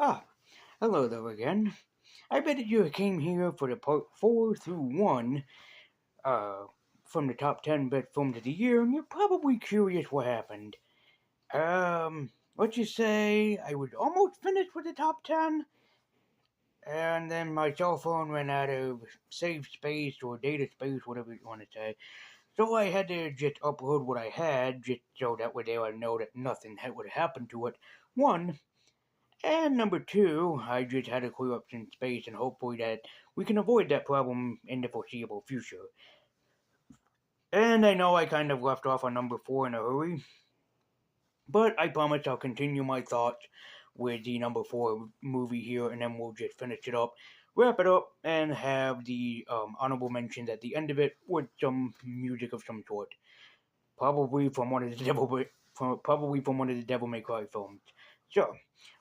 Ah, hello there again. I bet that you came here for the part 4 through 1 uh, from the top 10 best films of the year, and you're probably curious what happened. What you say? I was almost finished with the top 10, and then my cell phone ran out of save space or data space, whatever you want to say. So I had to just upload what I had, just so that way they would know that nothing would happen to it. One, and number two, I just had to clear up some space and hopefully that we can avoid that problem in the foreseeable future. And I know I kind of left off on number four in a hurry, but I promise I'll continue my thoughts with the number four movie here and then we'll just finish it up, wrap it up, and have the honorable mentions at the end of it with some music of some sort. Probably from one of the Devil May Cry films. So,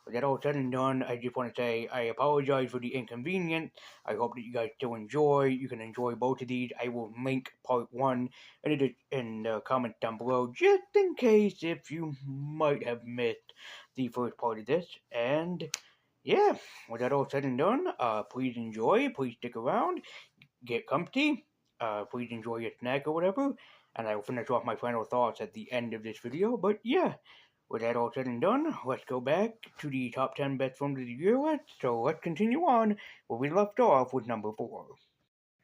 with that all said and done, I just want to say I apologize for the inconvenience. I hope that you guys still enjoy. You can enjoy both of these. I will link part one in the comments down below, just in case if you might have missed the first part of this. And yeah, with that all said and done, please enjoy. Please stick around. Get comfy. Please enjoy your snack or whatever. And I will finish off my final thoughts at the end of this video. But yeah, with that all said and done, let's go back to the top 10 best films of the year list. So let's continue on where we left off with number 4.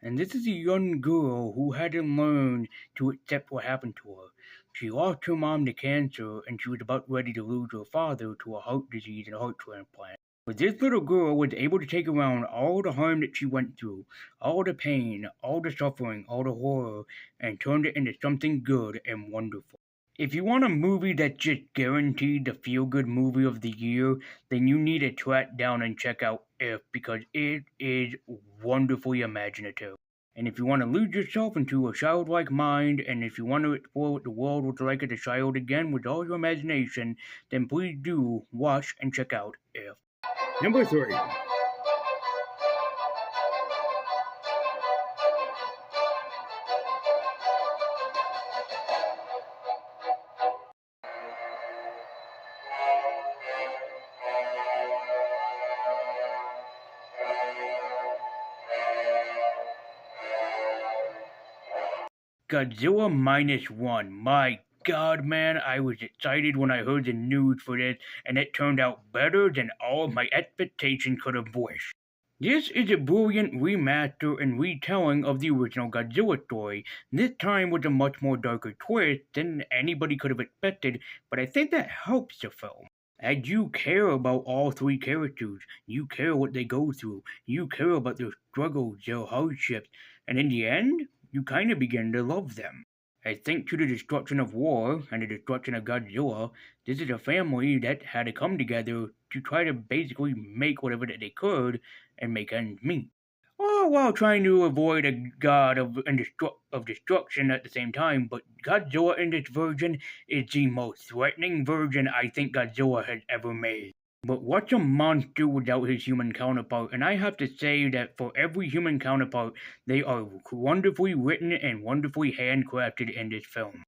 And this is a young girl who had to learn to accept what happened to her. She lost her mom to cancer and she was about ready to lose her father to a heart disease and a heart transplant. But this little girl was able to take around all the harm that she went through, all the pain, all the suffering, all the horror, and turned it into something good and wonderful. If you want a movie that's just guaranteed the feel-good movie of the year, then you need to track down and check out If because it is wonderfully imaginative. And if you want to lose yourself into a childlike mind, and if you want to explore what the world was like as a child again with all your imagination, then please do watch and check out If. Number 3. Godzilla Minus One. My God, man, I was excited when I heard the news for this, and it turned out better than all of my expectations could have wished. This is a brilliant remaster and retelling of the original Godzilla story, this time with a much more darker twist than anybody could have expected, but I think that helps the film. As you care about all three characters, you care what they go through, you care about their struggles, their hardships, and in the end, you kind of begin to love them. I think to the destruction of war and the destruction of Godzilla, this is a family that had to come together to try to basically make whatever that they could and make ends meet. All while trying to avoid a god of destruction at the same time, but Godzilla in this version is the most threatening version I think Godzilla has ever made. But what's a monster without his human counterpart? And I have to say that for every human counterpart, they are wonderfully written and wonderfully handcrafted in this film.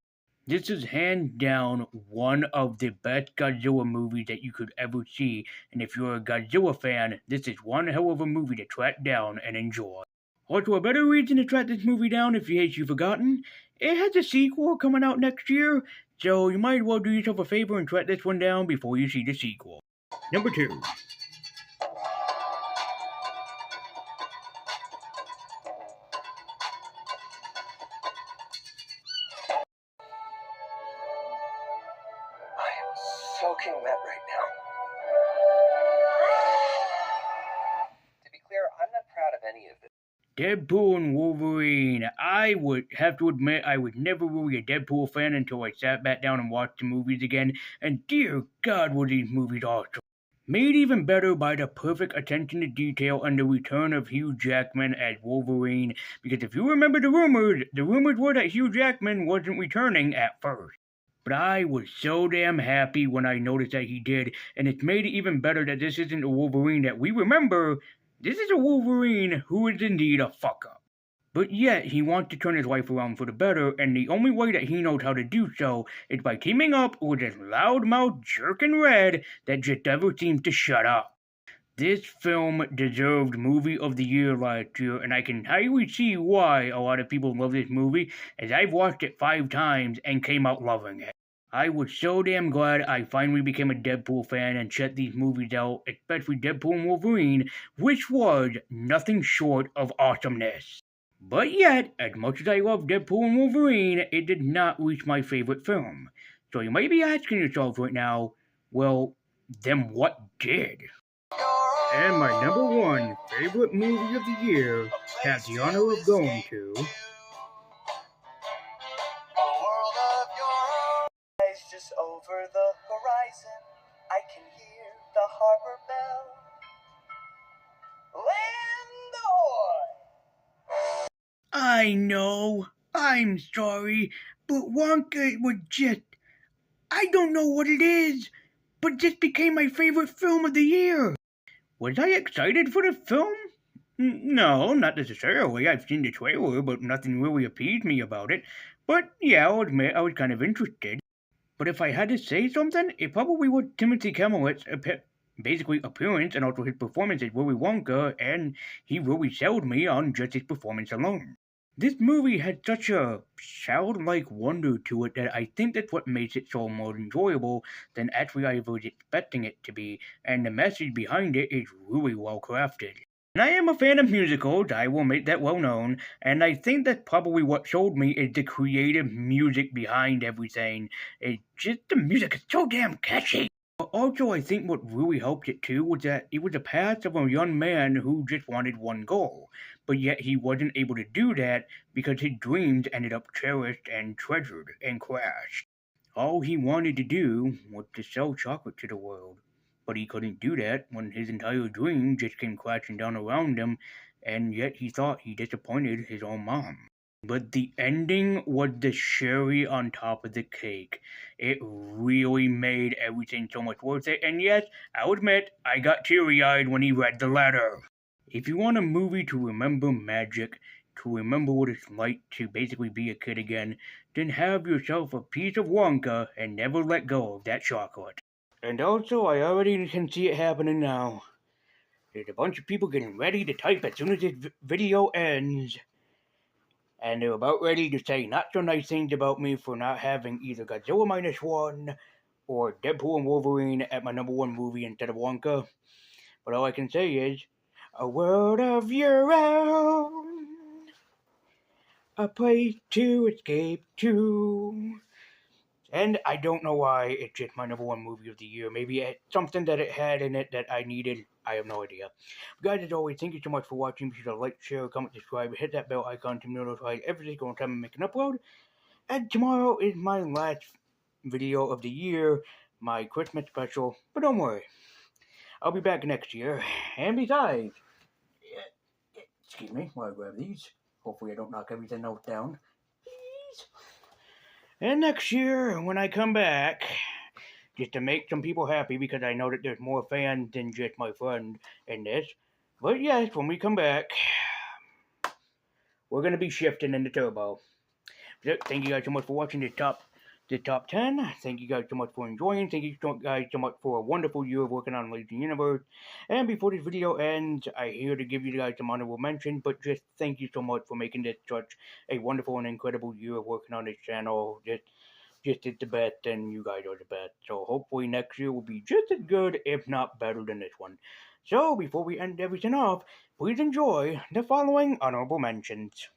This is hands down one of the best Godzilla movies that you could ever see, and if you're a Godzilla fan, this is one hell of a movie to track down and enjoy. Also, a better reason to track this movie down, if in case you've forgotten, it has a sequel coming out next year, so you might as well do yourself a favor and track this one down before you see the sequel. Number 2. I am soaking wet right now. To be clear, I'm not proud of any of it. Deadpool and Wolverine. I would have to admit I was never really a Deadpool fan until I sat back down and watched the movies again, and dear God were these movies awesome. Made even better by the perfect attention to detail and the return of Hugh Jackman as Wolverine, because if you remember the rumors were that Hugh Jackman wasn't returning at first. But I was so damn happy when I noticed that he did, and it's made it even better that this isn't a Wolverine that we remember. This is a Wolverine who is indeed a fuck-up. But yet, he wants to turn his life around for the better, and the only way that he knows how to do so is by teaming up with this loudmouth jerkin Red that just never seems to shut up. This film deserved Movie of the Year last year, and I can highly see why a lot of people love this movie, as I've watched it 5 times and came out loving it. I was so damn glad I finally became a Deadpool fan and checked these movies out, especially Deadpool and Wolverine, which was nothing short of awesomeness. But yet, as much as I love Deadpool and Wolverine, it did not reach my favorite film. So you might be asking yourself right now, well, then what did? And my number one favorite movie of the year has the honor of going to Just over the horizon, I can hear the harbor bell. Land ahoy! I know, I'm sorry, but Wonka was just, I don't know what it is, but just became my favorite film of the year. Was I excited for the film? No, not necessarily. I've seen the trailer, but nothing really appeased me about it. But yeah, I'll admit I was kind of interested. But if I had to say something, it probably was Timothy Chalamet's basically appearance and also his performance as Willy Wonka, and he really sold me on just his performance alone. This movie had such a childlike wonder to it that I think that's what makes it so more enjoyable than actually I was expecting it to be, and the message behind it is really well crafted. And I am a fan of musicals, I will make that well known, and I think that's probably what sold me is the creative music behind everything. It's just the music is so damn catchy. But also, I think what really helped it too was that it was the past of a young man who just wanted one goal, but yet he wasn't able to do that because his dreams ended up cherished and treasured and crashed. All he wanted to do was to sell chocolate to the world, but he couldn't do that when his entire dream just came crashing down around him, and yet he thought he disappointed his own mom. But the ending was the cherry on top of the cake. It really made everything so much worth it, and yes, I'll admit, I got teary eyed when he read the letter. If you want a movie to remember magic, to remember what it's like to basically be a kid again, then have yourself a piece of Wonka and never let go of that chocolate. And also, I already can see it happening now. There's a bunch of people getting ready to type as soon as this video ends. And they're about ready to say not so nice things about me for not having either Godzilla Minus One or Deadpool and Wolverine at my number one movie instead of Wonka. But all I can say is, a world of your own, a place to escape to. And I don't know why it's just my number one movie of the year. Maybe it's something that it had in it that I needed. I have no idea. But guys, as always, thank you so much for watching. Be sure to like, share, comment, subscribe, hit that bell icon to be notified every single time I make an upload. And tomorrow is my last video of the year, my Christmas special. But don't worry, I'll be back next year. And besides, excuse me while I grab these. Hopefully I don't knock everything else down. Please. And next year, when I come back, just to make some people happy, because I know that there's more fans than just my friend in this. But yes, when we come back, we're going to be shifting into Turbo. So, thank you guys so much for watching the top 10. Thank you guys so much for enjoying. Thank you guys so much for a wonderful year of working on Legion Universe. And before this video ends, I here to give you guys some honorable mention, but just thank you so much for making this such a wonderful and incredible year of working on this channel. Just did the best, and you guys are the best. So hopefully next year will be just as good, if not better than this one. So before we end everything off, please enjoy the following honorable mentions.